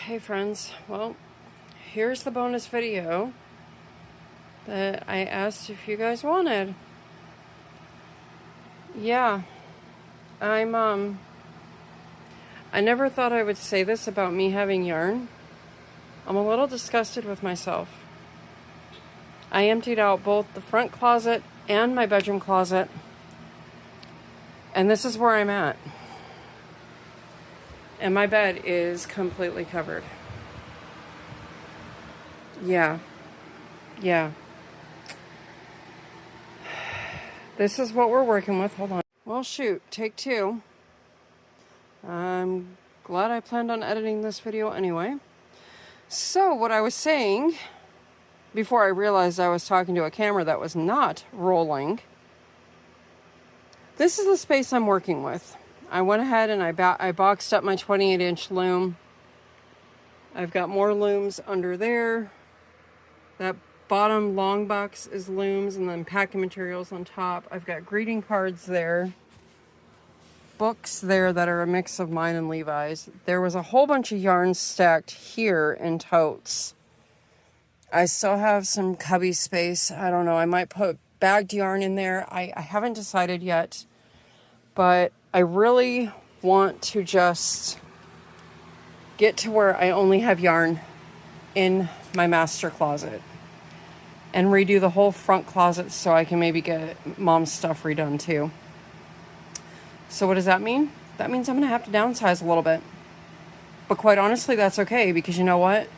Hey friends, well, here's the bonus video that I asked if you guys wanted. Yeah, I never thought I would say this about me having yarn. I'm a little disgusted with myself. I emptied out both the front closet and my bedroom closet, and this is where I'm at. And my bed is completely covered. Yeah. This is what we're working with. Hold on. Well, shoot, take two. I'm glad I planned on editing this video anyway. So, what I was saying, before I realized I was talking to a camera that was not rolling, this is the space I'm working with. I went ahead and I boxed up my 28-inch loom. I've got more looms under there. That bottom long box is looms and then packing materials on top. I've got greeting cards there. Books there that are a mix of mine and Levi's. There was a whole bunch of yarn stacked here in totes. I still have some cubby space. I don't know. I might put bagged yarn in there. I haven't decided yet. But I really want to just get to where I only have yarn in my master closet. And redo the whole front closet so I can maybe get mom's stuff redone too. So what does that mean? That means I'm going to have to downsize a little bit. But quite honestly, that's okay, because you know what?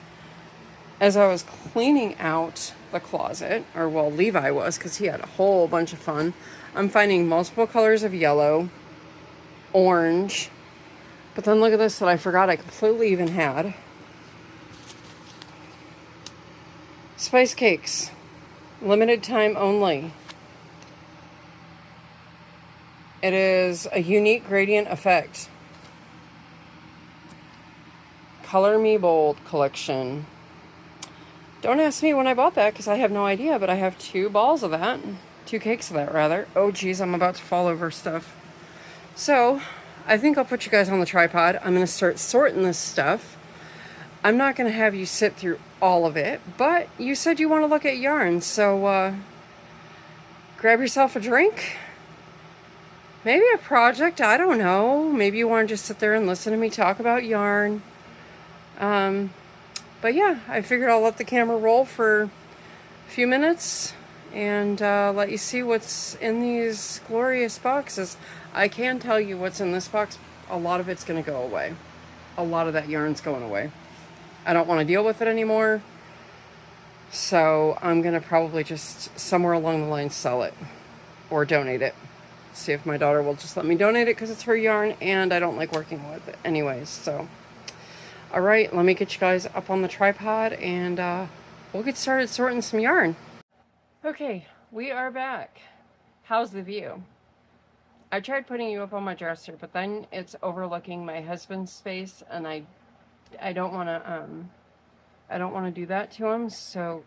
As I was cleaning out the closet, or well, Levi was, because he had a whole bunch of fun, I'm finding multiple colors of yellow, orange, but then look at this that I forgot I completely even had. Spice cakes. Limited time only. It is a unique gradient effect. Color Me Bold collection. Don't ask me when I bought that because I have no idea, but I have 2 balls of that. 2 cakes of that, rather. Oh, geez, I'm about to fall over stuff. So, I think I'll put you guys on the tripod. I'm going to start sorting this stuff. I'm not going to have you sit through all of it, but you said you want to look at yarn, so grab yourself a drink. Maybe a project, I don't know. Maybe you want to just sit there and listen to me talk about yarn. But yeah, I figured I'll let the camera roll for a few minutes and let you see what's in these glorious boxes. I can tell you what's in this box. A lot of it's going to go away. A lot of that yarn's going away. I don't want to deal with it anymore. So I'm going to probably just somewhere along the line sell it or donate it. See if my daughter will just let me donate it because it's her yarn and I don't like working with it anyways. So, all right, let me get you guys up on the tripod and we'll get started sorting some yarn. Okay, we are back. How's the view? I tried putting you up on my dresser, but then it's overlooking my husband's space and I don't want to do that to him. So,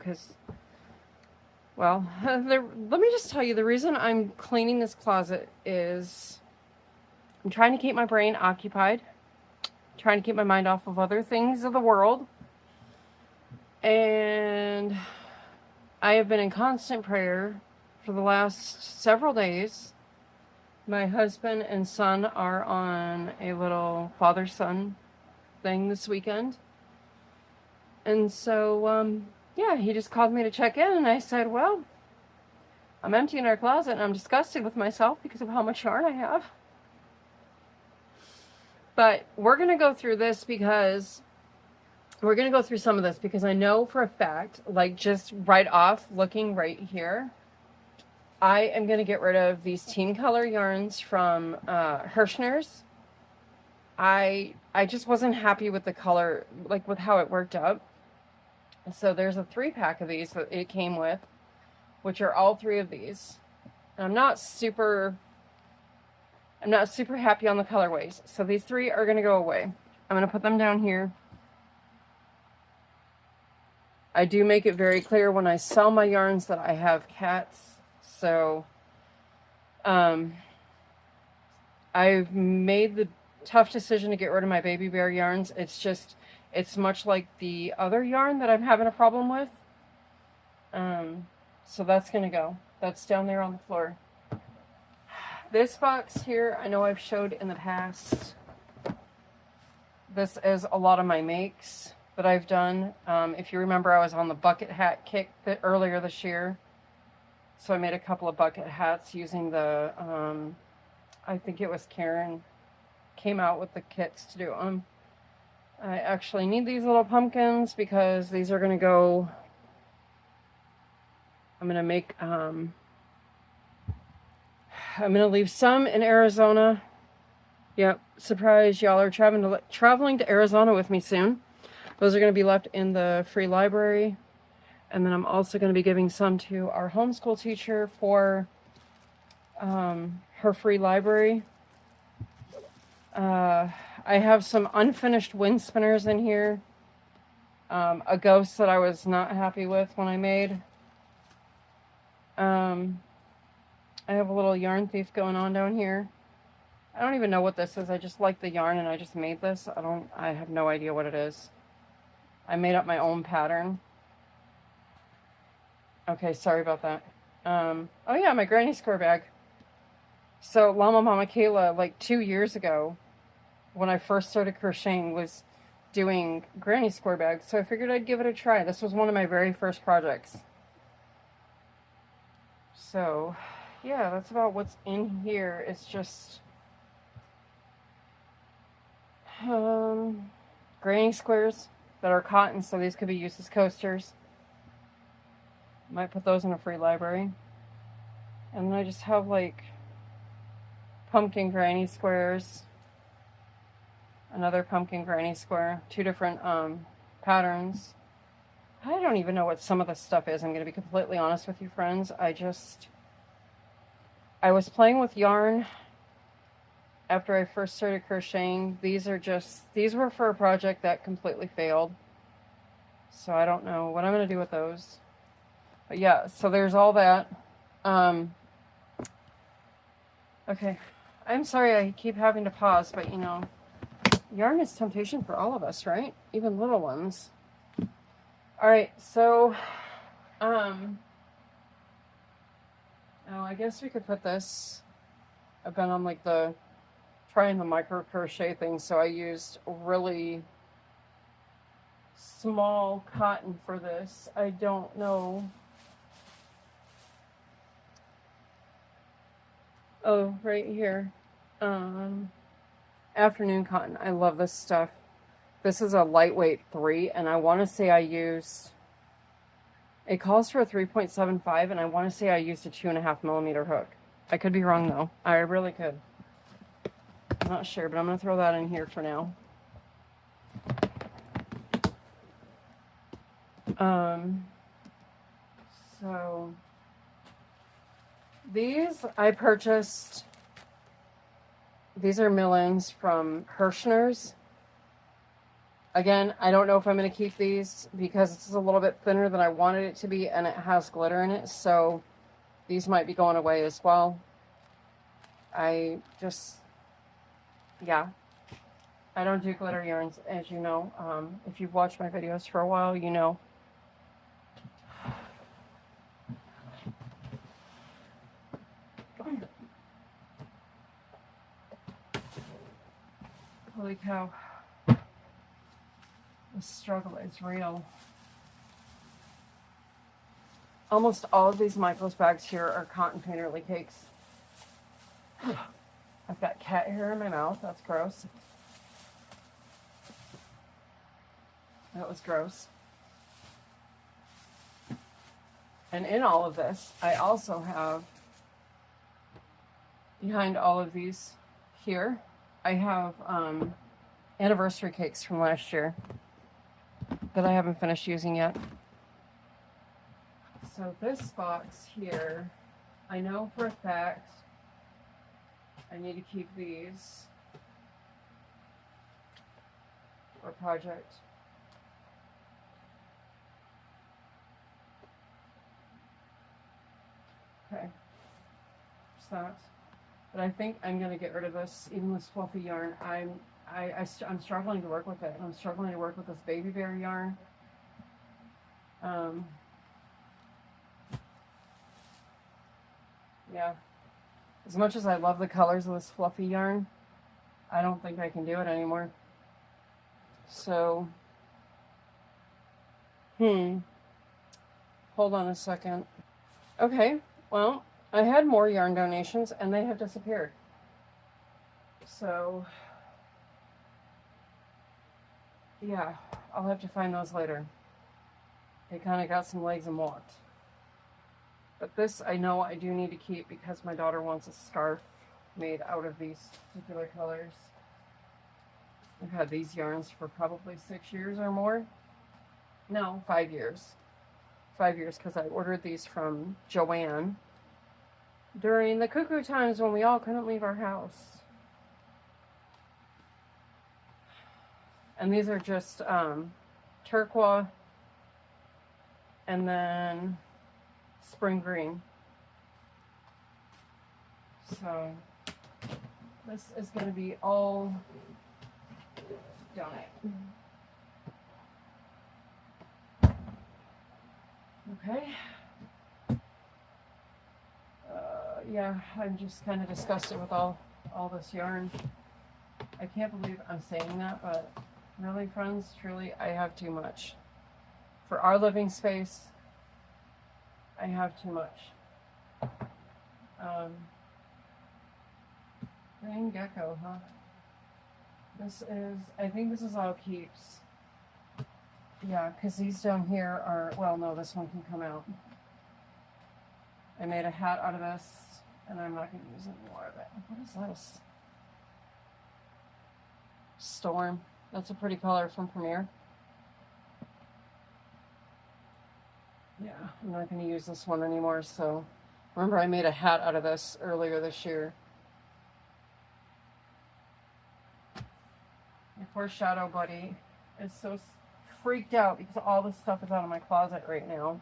well, let me just tell you, the reason I'm cleaning this closet is I'm trying to keep my brain occupied, trying to keep my mind off of other things of the world, and I have been in constant prayer for the last several days. My husband and son are on a little father-son thing this weekend, and so, yeah, he just called me to check in, and I said, well, I'm emptying our closet, and I'm disgusted with myself because of how much yarn I have. But we're going to go through this because we're going to go through some of this because I know for a fact, like just right off looking right here, I am going to get rid of these team color yarns from Hirschner's. I just wasn't happy with the color, like with how it worked up. So there's a 3-pack of these that it came with, which are all 3 of these. And I'm not super happy on the colorways. So these 3 are going to go away. I'm going to put them down here. I do make it very clear when I sell my yarns that I have cats. So I've made the tough decision to get rid of my baby bear yarns. It's just, It's much like the other yarn that I'm having a problem with. So that's going to go. That's down there on the floor. This box here, I know I've showed in the past. This is a lot of my makes that I've done. If you remember, I was on the bucket hat kick earlier this year. So I made a couple of bucket hats using the, I think it was Karen came out with the kits to do them. I actually need these little pumpkins because these are going to go, I'm going to make, I'm going to leave some in Arizona. Yep, surprise, y'all are traveling to Arizona with me soon. Those are going to be left in the free library. And then I'm also going to be giving some to our homeschool teacher for her free library. I have some unfinished wind spinners in here. A ghost that I was not happy with when I made. I have a little yarn thief going on down here. I don't even know what this is. I just like the yarn and I just made this. I have no idea what it is. I made up my own pattern. Okay, sorry about that. Oh yeah, my granny square bag. So Llama Mama Kayla, like 2 years ago, when I first started crocheting, was doing granny square bags. So I figured I'd give it a try. This was one of my very first projects. So yeah, that's about what's in here. It's just granny squares that are cotton, so these could be used as coasters. Might put those in a free library. And then I just have like pumpkin granny squares, another pumpkin granny square, two different patterns. I don't even know what some of this stuff is. I'm going to be completely honest with you, friends. I was playing with yarn after I first started crocheting. These were for a project that completely failed. So I don't know what I'm going to do with those. But yeah, so there's all that. Okay. I'm sorry I keep having to pause, but you know, yarn is temptation for all of us, right? Even little ones. All right, so, oh, I guess we could put this. I've been on like trying the micro crochet thing, so I used really small cotton for this. I don't know. Oh, right here. Afternoon cotton. I love this stuff. This is a lightweight 3, and I want to say I used, it calls for a 3.75, and I want to say I used a 2.5 millimeter hook. I could be wrong though. I really could. I'm not sure, but I'm going to throw that in here for now. So these I purchased. These are mill-ins from Hirschner's. Again, I don't know if I'm going to keep these because it's a little bit thinner than I wanted it to be, and it has glitter in it, so these might be going away as well. Yeah, I don't do glitter yarns, as you know. If you've watched my videos for a while, you know. Holy cow. The struggle is real. Almost all of these Michaels bags here are cotton painterly cakes. I've got cat hair in my mouth. That's gross. That was gross. And in all of this, I also have, behind all of these here, I have anniversary cakes from last year that I haven't finished using yet. So this box here, I know for a fact I need to keep these for a project. Okay, there's that. But I think I'm going to get rid of this, even this fluffy yarn. I'm struggling to work with it. I'm struggling to work with this baby bear yarn. Yeah. As much as I love the colors of this fluffy yarn, I don't think I can do it anymore. So, hold on a second. Okay, well, I had more yarn donations and they have disappeared. So, yeah, I'll have to find those later. They kind of got some legs and walked. But this I know I do need to keep because my daughter wants a scarf made out of these particular colors. I've had these yarns for probably 6 years or more. No, 5 years. 5 years, because I ordered these from Joann during the cuckoo times when we all couldn't leave our house. And these are just turquoise and then spring green. So this is going to be all donate. Okay. Yeah, I'm just kind of disgusted with all this yarn. I can't believe I'm saying that, but really, friends, truly, I have too much. For our living space, I have too much. Green gecko, huh? I think this is all keeps. Yeah, because these down here are, well, no, this one can come out. I made a hat out of this, and I'm not going to use any more of it. What is this? Storm. That's a pretty color from Premier. Yeah, I'm not going to use this one anymore, so... Remember, I made a hat out of this earlier this year. My poor Shadow Buddy is so freaked out because all this stuff is out of my closet right now.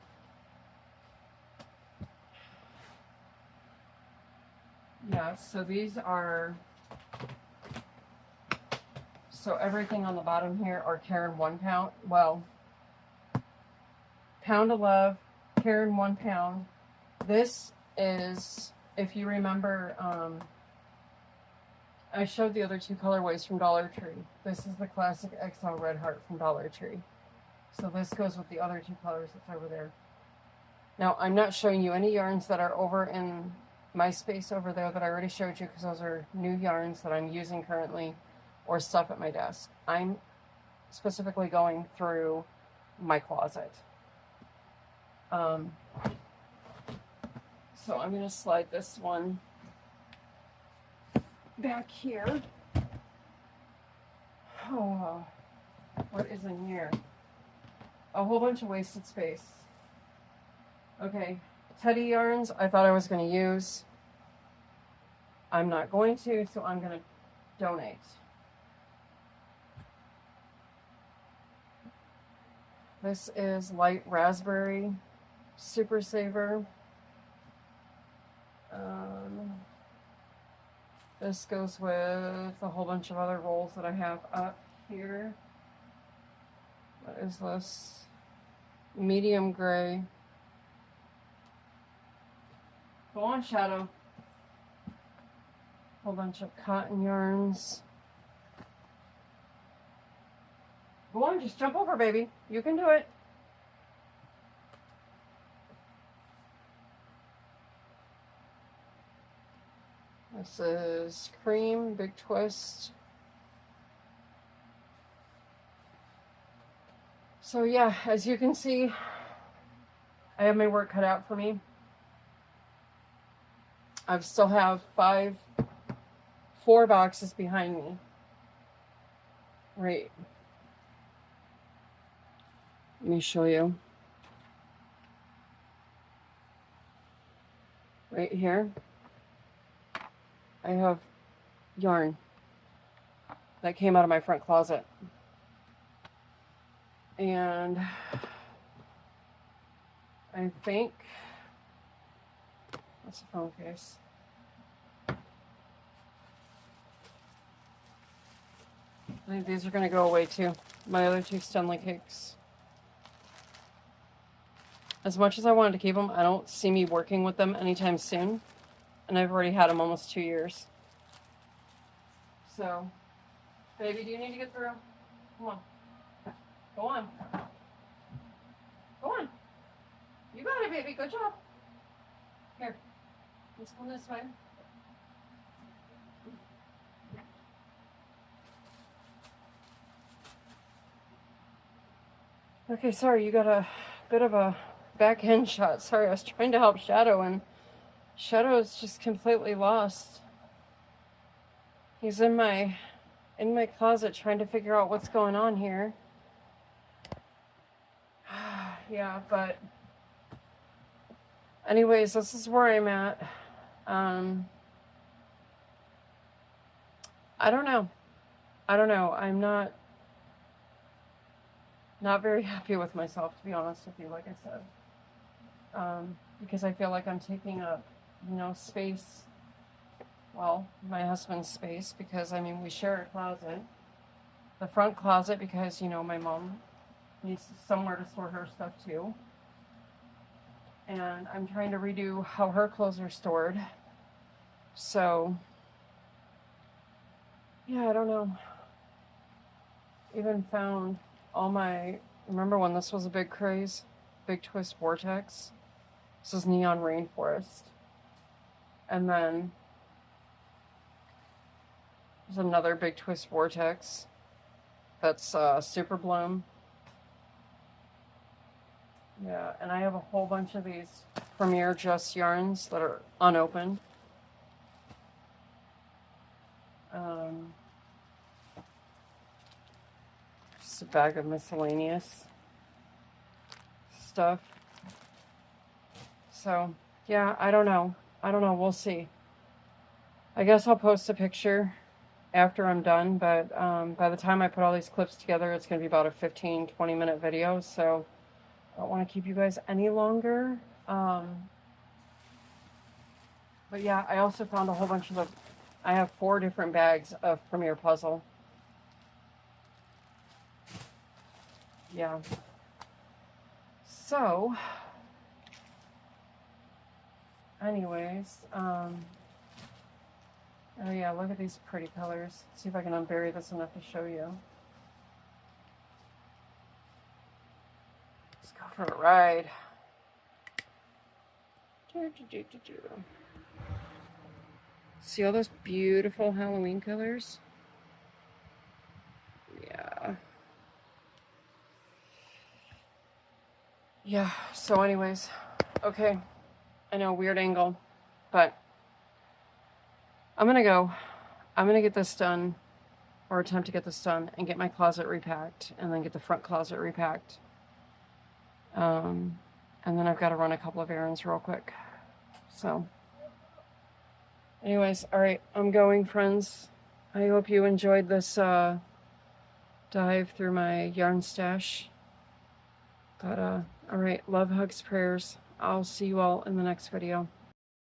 Yeah, so these are... So everything on the bottom here are Caron 1 pound. Well, Pound of Love, Caron 1 pound. This is, if you remember, I showed the other two colorways from Dollar Tree. This is the classic XL Red Heart from Dollar Tree. So this goes with the other two colors that's over there. Now, I'm not showing you any yarns that are over in my space over there that I already showed you because those are new yarns that I'm using currently or stuff at my desk. I'm specifically going through my closet. So I'm going to slide this one back here. Oh, what is in here? A whole bunch of wasted space. Okay, teddy yarns I thought I was going to use. I'm not going to, so I'm going to donate. This is Light Raspberry Super Saver. This goes with a whole bunch of other rolls that I have up here. What is this? Medium gray. Go on, Shadow. Whole bunch of cotton yarns. Go on, just jump over, baby. You can do it. This is Cream, Big Twist. So yeah, as you can see, I have my work cut out for me. I still have 4 boxes behind me. Right. Let me show you. Right here, I have yarn that came out of my front closet. And I think, what's the phone case? These are going to go away too. My other 2 Stanley cakes. As much as I wanted to keep them, I don't see me working with them anytime soon. And I've already had them almost 2 years. So, baby, do you need to get through? Come on. Go on. Go on. You got it, baby. Good job. Here. Let's come this way. Okay, sorry, you got a bit of a backhand shot. Sorry, I was trying to help Shadow, and Shadow is just completely lost. He's in my closet trying to figure out what's going on here. Yeah, but anyways, this is where I'm at. I don't know. I'm not very happy with myself, to be honest with you, like I said. Because I feel like I'm taking up, space. Well, my husband's space, because, I mean, we share a closet. The front closet, because, my mom needs somewhere to store her stuff, too. And I'm trying to redo how her clothes are stored. So, yeah, I don't know. Even found all my, remember when this was a big craze? Big Twist Vortex. This is Neon Rainforest. And then there's another Big Twist Vortex. That's Super Bloom. Yeah, and I have a whole bunch of these Premier Just yarns that are unopened. Just a bag of miscellaneous stuff. So, yeah, I don't know. We'll see. I guess I'll post a picture after I'm done, but by the time I put all these clips together, it's going to be about a 15-20 minute video, so I don't want to keep you guys any longer. But yeah, I also found a whole bunch of I have 4 different bags of Premier Puzzle. Yeah. So, anyways, oh yeah, look at these pretty colors. Let's see if I can unbury this enough to show you. Let's go for a ride. See all those beautiful Halloween colors? Yeah. Yeah, so anyways, okay. I know, weird angle, but I'm gonna go. I'm gonna get this done, or attempt to get this done, and get my closet repacked, and then get the front closet repacked. And then I've got to run a couple of errands real quick. So, anyways, all right, I'm going, friends. I hope you enjoyed this dive through my yarn stash. But, all right, love, hugs, prayers. I'll see you all in the next video.